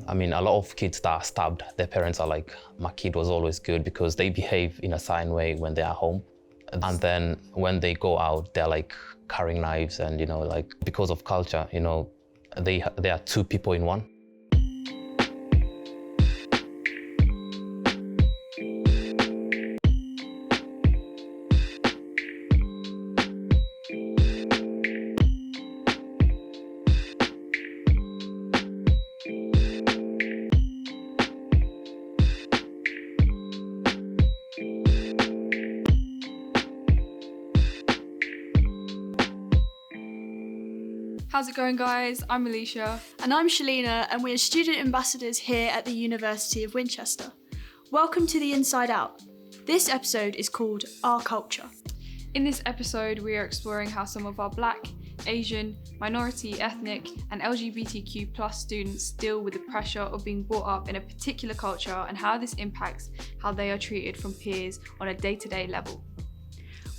I mean, a lot of kids that are stabbed, their parents are like, my kid was always good because they behave in a certain way when they are home. And then when they go out, they're like carrying knives and, like because of culture, they are two people in one. How's it going, guys? I'm Alisha. And I'm Shelina, and we're student ambassadors here at the University of Winchester. Welcome to the Inside Out. This episode is called Our Culture. In this episode, we are exploring how some of our Black, Asian, minority, ethnic, and LGBTQ+ students deal with the pressure of being brought up in a particular culture and how this impacts how they are treated from peers on a day-to-day level.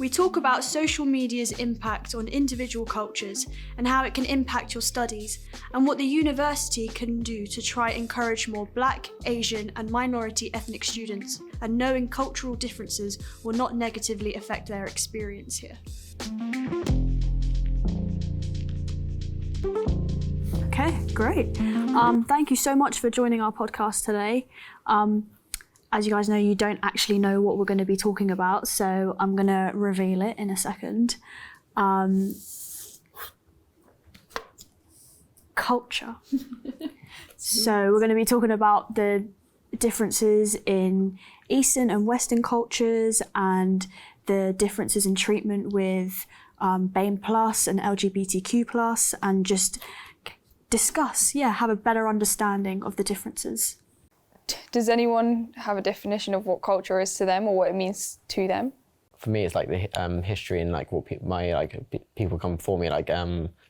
We talk about social media's impact on individual cultures and how it can impact your studies, and what the university can do to try encourage more Black, Asian, and minority ethnic students, and knowing cultural differences will not negatively affect their experience here. Okay, great. Thank you so much for joining our podcast today. As you guys know, you don't actually know what we're going to be talking about, so I'm going to reveal it in a second. Culture. So we're going to be talking about the differences in Eastern and Western cultures and the differences in treatment with BAME plus and LGBTQ plus, and just discuss, have a better understanding of the differences. Does anyone have a definition of what culture is to them or what it means to them? For me, it's like the history and like what people come before me, like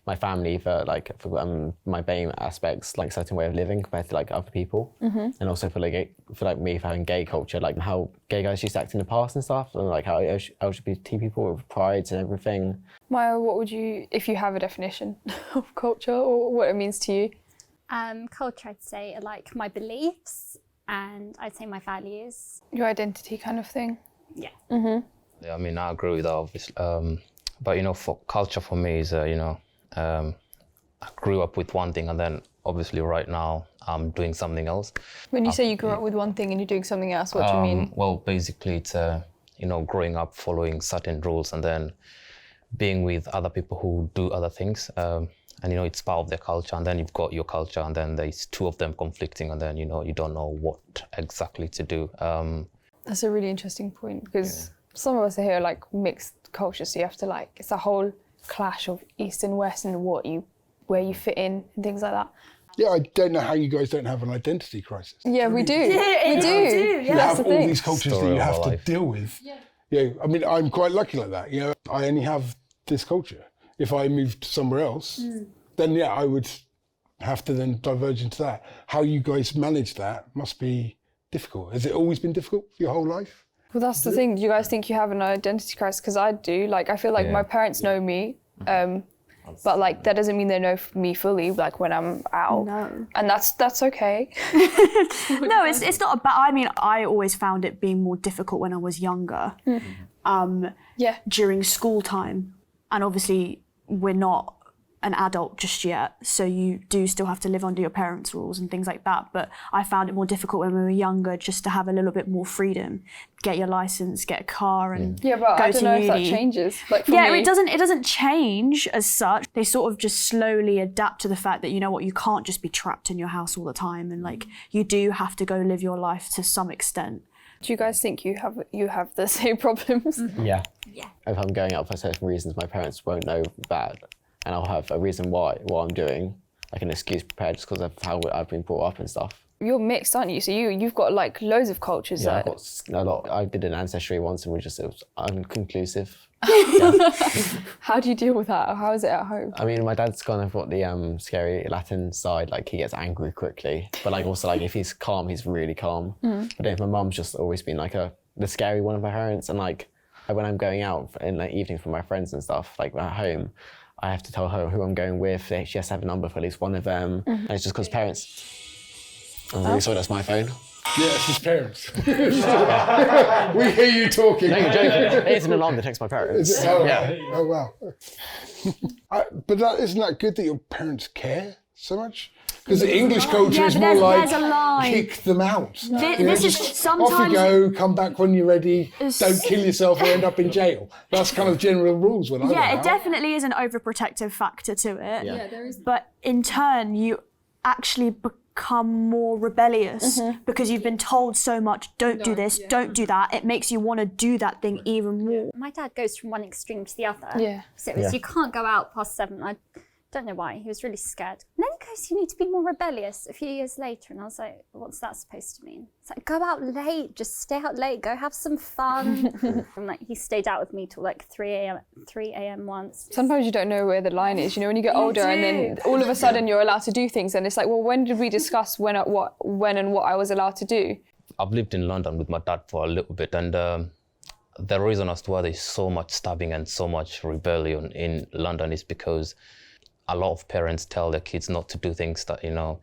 my family for my BAME aspects, like certain way of living compared to like other people, and also for me for having gay culture, like how gay guys used to act in the past and stuff, and like how LGBT people with prides and everything. Maya, what would you, if you have a definition of culture or what it means to you? Culture, I'd say, are like my beliefs and I'd say my values. Your identity kind of thing? Yeah. Mm-hmm. Yeah, I mean, I agree with that, obviously. But, for culture for me is, I grew up with one thing and then obviously right now I'm doing something else. When you say you grew up with one thing and you're doing something else, what do you mean? Well, basically it's, growing up following certain rules and then being with other people who do other things. And, it's part of their culture, and then you've got your culture, and then there's two of them conflicting, and then, you don't know what exactly to do. That's a really interesting point, because some of us are here like mixed cultures, so you have to it's a whole clash of East and West and where you fit in and things like that. Yeah, I don't know how you guys don't have an identity crisis. Yeah, we do. Yeah, we do. You have all these cultures that you have to life. deal with. Yeah. I mean, I'm quite lucky like that. I only have this culture. If I moved somewhere else, then I would have to then diverge into that. How you guys manage that must be difficult. Has it always been difficult for your whole life? Well, that's the thing. Do you guys think you have an identity crisis? Because I do. I feel like my parents know me, but that doesn't mean they know me fully. When I'm out, No. And that's okay. No, it's not about. I mean, I always found it being more difficult when I was younger. During school time, and obviously we're not an adult just yet, so you do still have to live under your parents' rules and things like that. But I found it more difficult when we were younger, just to have a little bit more freedom, get your license, get a car, and but go I don't to know uni. if that changes. For me. It doesn't change as such. They sort of just slowly adapt to the fact that you can't just be trapped in your house all the time, and you do have to go live your life to some extent. Do you guys think you have the same problems? Yeah. Yeah. If I'm going out for certain reasons, my parents won't know that, and I'll have a reason why what I'm doing, like an excuse prepared, just because of how I've been brought up and stuff. You're mixed, aren't you? So you've got loads of cultures. Yeah, I've got a lot. I did an ancestry once, and it was unconclusive. How do you deal with that? How is it at home? I mean, my dad's kind of got the scary Latin side. He gets angry quickly, but also if he's calm, he's really calm. But then my mum's just always been the scary one of my parents, and when I'm going out in evenings with my friends and stuff, at home, I have to tell her who I'm going with. She has to have a number for at least one of them, and it's just because parents. I'm really sorry, that's my phone. Yeah, it's his parents. We hear you talking. No, you're joking. It's an alarm that texts my parents. Is it? Oh, Yeah. Oh, wow. But isn't that good that your parents care so much? Because the English culture is but more like, there's a line. kick them out. You know, This is just sometimes. off you go, come back when you're ready, don't kill yourself or end up in jail. That's kind of general rules when I Yeah, went it out. definitely is an overprotective factor to it. Yeah. there is. But in turn, you actually become more rebellious because you've been told so much, don't do this, don't do that. It makes you want to do that thing even more. My dad goes from one extreme to the other. Yeah. So it was, you can't go out past 7. I don't know why. He was really scared. And then he goes, you need to be more rebellious a few years later. And I was like, what's that supposed to mean? It's like, go out late, just stay out late, go have some fun. And like, he stayed out with me till like 3 a.m. once. Sometimes you don't know where the line is, you know, when you get older and then all of a sudden you're allowed to do things and it's like, well, when did we discuss when and what I was allowed to do? I've lived in London with my dad for a little bit, and the reason as to why there's so much stabbing and so much rebellion in London is because a lot of parents tell their kids not to do things that, you know,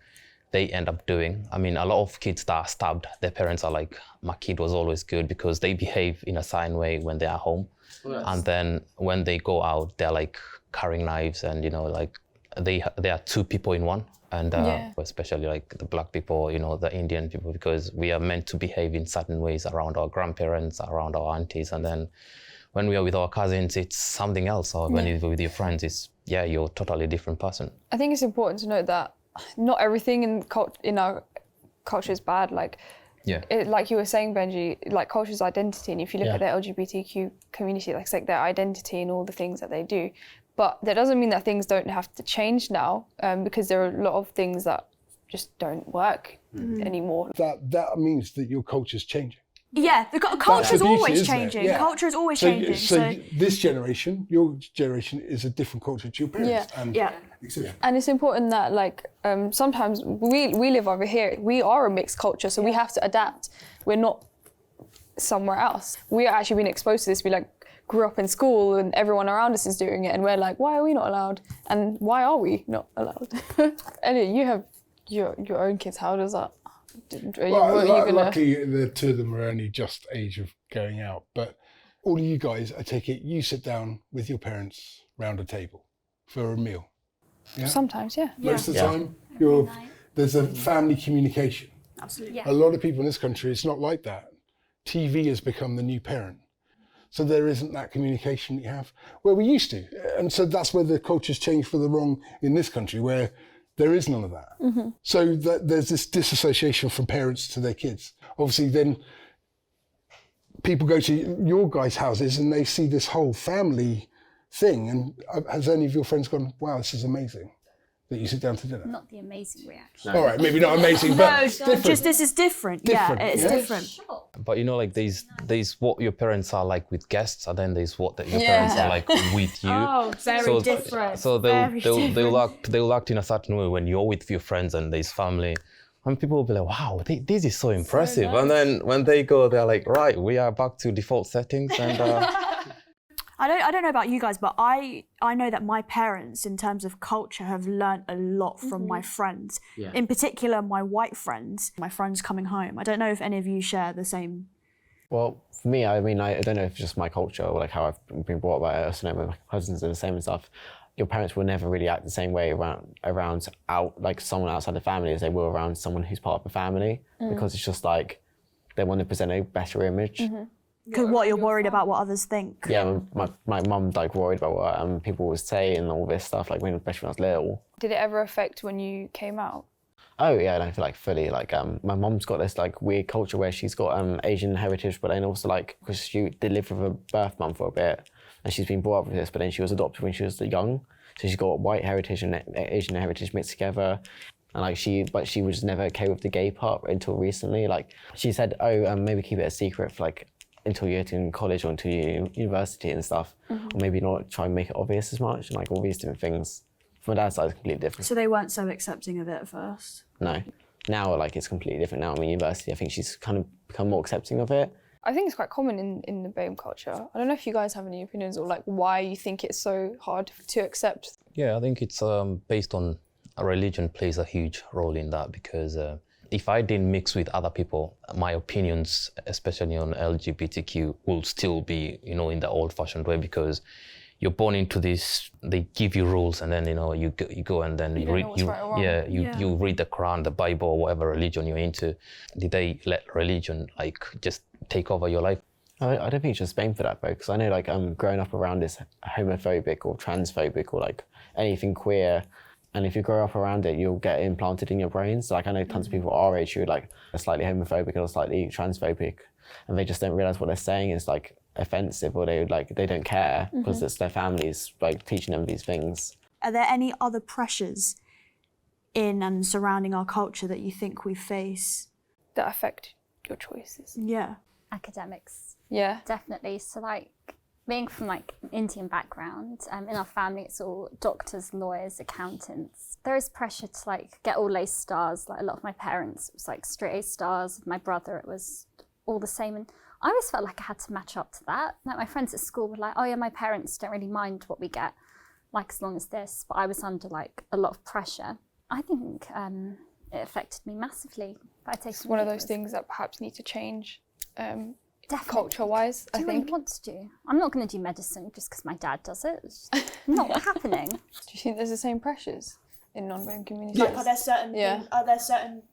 they end up doing. I mean, a lot of kids that are stabbed, their parents are like, my kid was always good because they behave in a certain way when they are home. And then when they go out, they're like carrying knives and, you know, like they are two people in one. And especially like the black people, you know, the Indian people, because we are meant to behave in certain ways around our grandparents, around our aunties. And then when we are with our cousins, it's something else. Or when you're with your friends, it's, you're a totally different person. I think it's important to note that not everything in our culture is bad. Like, like you were saying, Benji, like culture's identity. And if you look at the LGBTQ community, like, it's like their identity and all the things that they do. But that doesn't mean that things don't have to change now, because there are a lot of things that just don't work anymore. That means that your culture's changing. Yeah, the culture's the beauty, always isn't it? changing. Yeah. Culture is always changing. So this generation, your generation, is a different culture to your parents. And etc. And it's important that, like, sometimes we live over here. We are a mixed culture, so we have to adapt. We're not somewhere else. We are actually being exposed to this. We like grew up in school, and everyone around us is doing it, and we're like, why are we not allowed? And why are we not allowed? Elliot, you have your own kids. How does that? Luckily, the two of them are only just age of going out. But all of you guys, I take it, you sit down with your parents round a table for a meal. Yeah? Sometimes, Most of the time, there's a family communication. Absolutely. Yeah. A lot of people in this country, it's not like that. TV has become the new parent. So there isn't that communication you have where we used to. And so that's where the culture's changed for the wrong in this country, where there is none of that. So there's this disassociation from parents to their kids. Obviously, then people go to your guys' houses and they see this whole family thing. And has any of your friends gone, wow, this is amazing that you sit down to dinner? Not the amazing reaction. All right, maybe not amazing, but different. Just this is different. Yeah, it's different. But you know, like there's what your parents are like with guests, and then there's what your parents are like with you. Oh, very different. So they'll act in a certain way when you're with your friends and there's family. And people will be like, wow, this is so impressive. And then when they go, they're like, right, we are back to default settings. And I don't know about you guys, but I know that my parents, in terms of culture, have learnt a lot from my friends. Yeah. In particular, my white friends, my friends coming home. I don't know if any of you share the same. Well, for me, I mean, I don't know if it's just my culture or like how I've been brought up by us, and my cousins are the same and stuff. Your parents will never really act the same way around like someone outside the family as they will around someone who's part of the family, because it's just like they want to present a better image. Because what you're worried about what others think. Yeah, my mum's like worried about what people would say and all this stuff, like especially when I was little. Did it ever affect when you came out? Oh yeah, and I feel like fully, like my mum's got this like weird culture where she's got Asian heritage, but then also like, because she did live with her birth mum for a bit, and she's been brought up with this, but then she was adopted when she was young, so she's got white heritage and Asian heritage mixed together. And like she was never okay with the gay part until recently. Like she said, maybe keep it a secret for like until you're in college or until you're university and stuff, or maybe not try and make it obvious as much, and like all these different things. From my dad's side, it's completely different. So they weren't so accepting of it at first? No. Now, like, it's completely different now. I mean, university, I think she's kind of become more accepting of it. I think it's quite common in the BAME culture. I don't know if you guys have any opinions or like why you think it's so hard to accept. Yeah, I think it's based on religion plays a huge role in that, because If I didn't mix with other people, my opinions, especially on LGBTQ, will still be, you know, in the old-fashioned way, because you're born into this, they give you rules, and then, you know, you go and then you read, you read the Quran, the Bible, or whatever religion you're into. Did they let religion like just take over your life? I don't think it's just BAME for that, though, because I know like growing up around this homophobic or transphobic or like anything queer, and if you grow up around it, you'll get implanted in your brains. Like I know tons of people our age who like are slightly homophobic or slightly transphobic, and they just don't realise what they're saying is like offensive, or they don't care because it's their families like teaching them these things. Are there any other pressures in and surrounding our culture that you think we face that affect your choices? Yeah. Academics. Yeah. Definitely. So like being from like an Indian background, in our family it's all doctors, lawyers, accountants. There is pressure to like get all A stars. Like a lot of my parents, it was like straight A stars. With my brother, it was all the same. And I always felt like I had to match up to that. Like my friends at school were like, oh yeah, my parents don't really mind what we get, like as long as this. But I was under like a lot of pressure. I think it affected me massively. It's one of those things that perhaps need to change. Culture-wise, I think. Do you really want to do? I'm not going to do medicine just because my dad does it. It's just not happening. Do you think there's the same pressures in non-BAME communities? Like, are there certain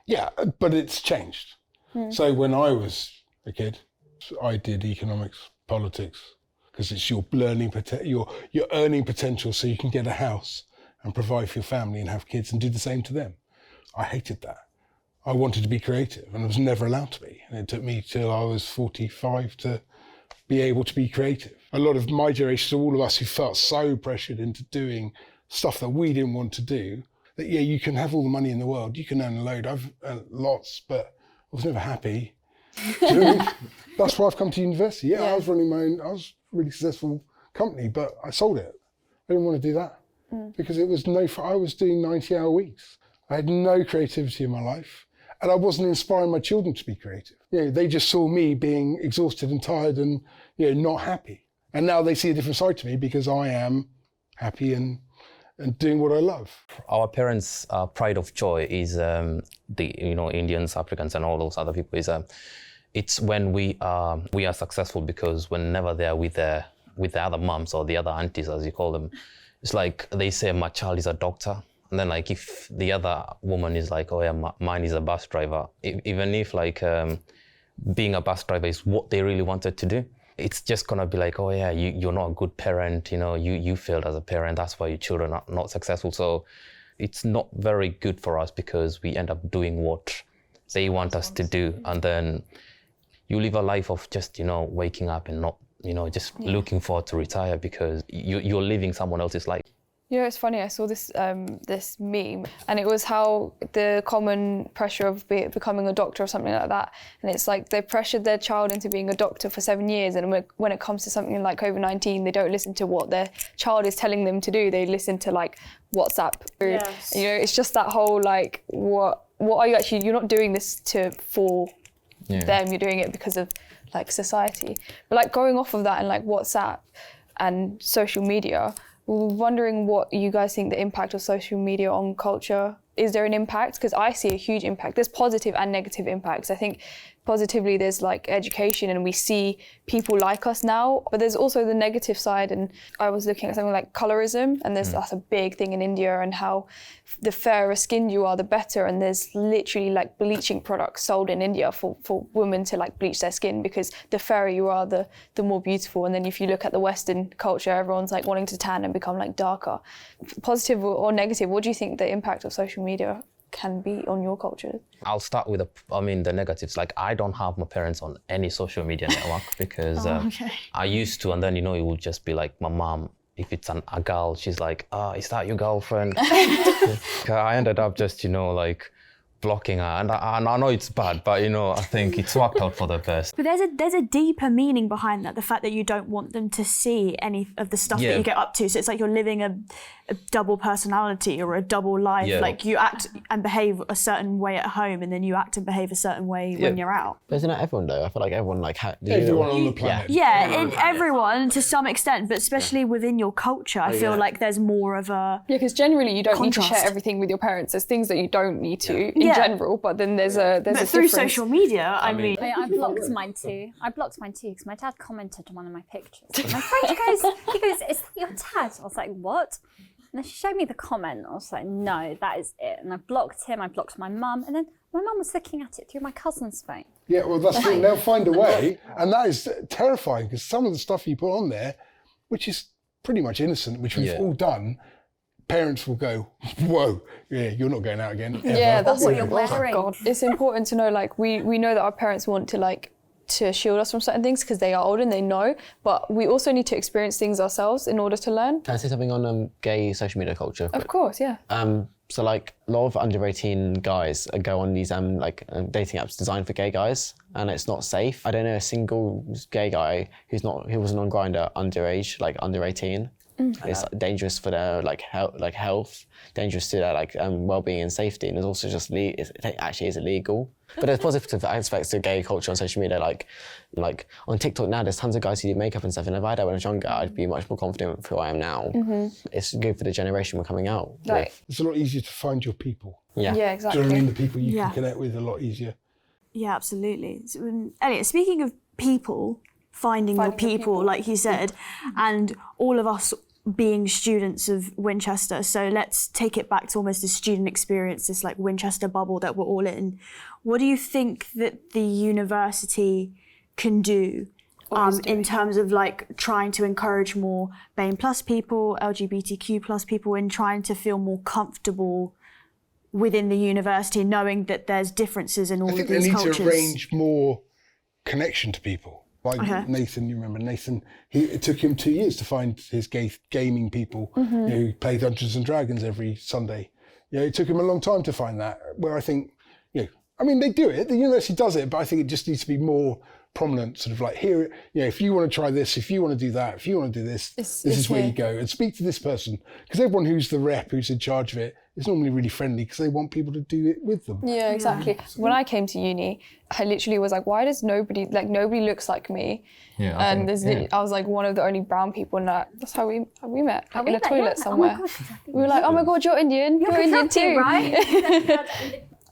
Yeah, but it's changed. So when I was a kid, I did economics, politics, because it's your your earning potential so you can get a house and provide for your family and have kids and do the same to them. I hated that. I wanted to be creative and I was never allowed to be. And it took me till I was 45 to be able to be creative. A lot of my generation, so all of us who felt so pressured into doing stuff that we didn't want to do, that yeah, you can have all the money in the world, you can earn a load, I've earned lots, but I was never happy. Do you know what I mean? That's why I've come to university. Yeah, I was running my own, I was a really successful company, but I sold it. I didn't want to do that because it was I was doing 90-hour weeks. I had no creativity in my life. And I wasn't inspiring my children to be creative. You know, they just saw me being exhausted and tired and, you know, not happy. And now they see a different side to me because I am happy and doing what I love. Our parents' pride of joy is the Indians, Africans, and all those other people. It's when we are successful, because whenever they are with the other mums or the other aunties, as you call them, it's like they say, my child is a doctor. And then like if the other woman is like, oh yeah, mine is a bus driver, even if like being a bus driver is what they really wanted to do, it's just gonna be like, oh yeah, you're not a good parent, you know, you failed as a parent, that's why your children are not successful. So it's not very good for us because we end up doing what they want us to do. And then you live a life of just, you know, waking up and not, you know, just looking forward to retire because you're living someone else's life. You know, it's funny, I saw this this meme, and it was how the common pressure of becoming a doctor or something like that. And it's like they pressured their child into being a doctor for 7 years, and when it comes to something like COVID-19, they don't listen to what their child is telling them to do. They listen to like WhatsApp. Yes. You know, it's just that whole like, what are you actually, you're not doing this for them, you're doing it because of like society. But like going off of that and like WhatsApp and social media, we're wondering what you guys think the impact of social media on culture. Is there an impact? Because I see a huge impact. There's positive and negative impacts. I think positively there's like education and we see people like us now, but there's also the negative side. And I was looking at something like colorism, and that's a big thing in India, and how the fairer skinned you are, the better. And there's literally like bleaching products sold in India for women to like bleach their skin, because the fairer you are, the more beautiful. And then if you look at the Western culture, everyone's like wanting to tan and become like darker. Positive or negative, what do you think the impact of social media can be on your culture? I'll start with the negatives. Like I don't have my parents on any social media network because I used to, and then, you know, it would just be like my mom, if it's a girl, she's like, is that your girlfriend? I ended up just, you know, like blocking her, and I know it's bad, but you know, I think it's worked out for the best. But there's a deeper meaning behind that, the fact that you don't want them to see any of the stuff that you get up to. So it's like you're living a double personality or a double life. Yeah. Like you act and behave a certain way at home, and then you act and behave a certain way when you're out. But isn't that everyone though? I feel like everyone like Everyone on the planet. Everyone to some extent, but especially within your culture, I feel like there's more of a because generally you don't contrast. need to share everything with your parents. There's things that you don't need to in general, but then there's a but a through difference. social media. I mean, I blocked mine too. I blocked mine too because my dad commented on one of my pictures. And my friend goes, "Is that your dad?" I was like, "What?" And then she showed me the comment. I was like, "No, that is it." And I blocked him. I blocked my mum, and then my mum was looking at it through my cousin's phone. Yeah, well, that's the thing. They'll find a way, and that is terrifying because some of the stuff you put on there, which is pretty much innocent, which we've all done, parents will go, "Whoa, yeah, you're not going out again." Ever. Yeah, that's what you're wearing. God. It's important to know, like, we know that our parents want to, like, to shield us from certain things because they are older and they know, but we also need to experience things ourselves in order to learn. Can I say something on gay social media culture? Of course, yeah. So like a lot of under 18 guys go on these dating apps designed for gay guys, and it's not safe. I don't know a single gay guy who wasn't on Grindr underage, like under 18. It's dangerous for their health, dangerous to their well-being and safety, and it's also just it actually is illegal. But there's positive aspects to gay culture on social media, like on TikTok now. There's tons of guys who do makeup and stuff, and if I had that when I was younger, I'd be much more confident with who I am now. It's good for the generation we're coming out with. It's a lot easier to find your people. Yeah, Yeah, Do exactly. you know what I mean? The people you can connect with a lot easier. yeah, absolutely. So, Elliot, speaking of people, finding your people, like you said, and all of us being students of Winchester, so let's take it back to almost a student experience, this like Winchester bubble that we're all in. What do you think that the university can do in terms of like trying to encourage more BAME plus people, LGBTQ plus people, in trying to feel more comfortable within the university, knowing that there's differences in all of these cultures? I think they need to arrange more connection to people. Like Nathan, you remember Nathan? It took him 2 years to find his gaming people who played Dungeons and Dragons every Sunday. It took him a long time to find that. Where I think, I mean, they do it. The university does it, but I think it just needs to be more prominent. Sort of like here, if you want to try this, if you want to do that, if you want to do this, this is where you go and speak to this person. Because everyone who's the rep, who's in charge of it, is normally really friendly because they want people to do it with them. Yeah, exactly. When I came to uni, I literally was like, why does nobody looks like me? Yeah, And I was like one of the only brown people, and that's how we met, like in a toilet somewhere. We were like, oh my God, you're Indian. You're Indian too. Right?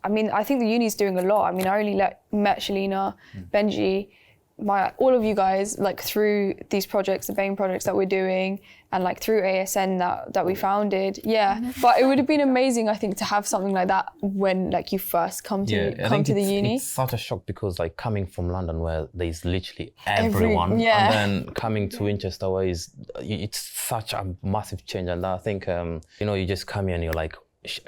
I mean, I think the uni's doing a lot. I mean, I only met Shelina, Benji, all of you guys, like through these projects, the BAME projects that we're doing, and like through ASN that we founded. Yeah, but it would have been amazing, I think, to have something like that when like you first come to the uni. It's such a shock because like coming from London where there's literally everyone, and then coming to Winchester where it's such a massive change. And I think you just come here and you're like,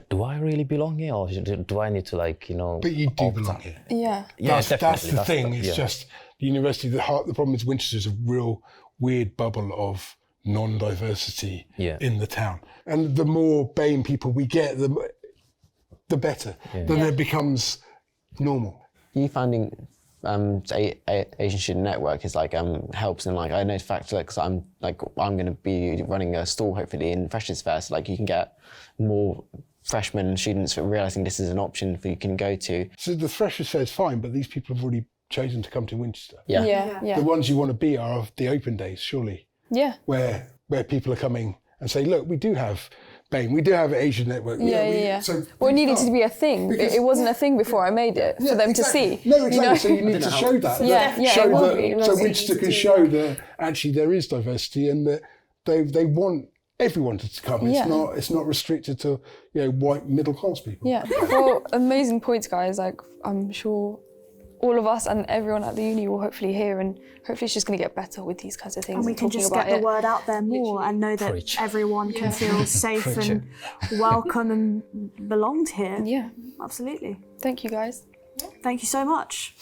do I really belong here, or do I need to But you do belong here. Yeah. That's the thing. It's just the university. The problem is Winchester is a real weird bubble of non-diversity in the town, and the more BAME people we get, the better. Then it becomes normal. You finding Asian Student Network is helps, and I know fact because I'm going to be running a stall hopefully in Freshers Fair, so you can get more freshmen and students realising this is an option you can go to. So the Freshers Fair is fine, but these people have already chosen to come to Winchester. Yeah. The ones you want to be are the open days, surely. Yeah. Where people are coming and say, look, we do have BAME, we do have an Asian network. Yeah. So well, it needed to be a thing. It wasn't a thing before I made it for them to see. No, exactly. So you need to show that. So Winchester can show that actually there is diversity and that they want everyone to come. It's not restricted to white middle class people. Yeah. Well, amazing points, guys. I'm sure all of us and everyone at the uni will hopefully hear, and hopefully it's just going to get better with these kinds of things. And we can just get the word out there more and know that everyone can feel safe and welcome and belonged here. Yeah. Absolutely. Thank you, guys. Thank you so much.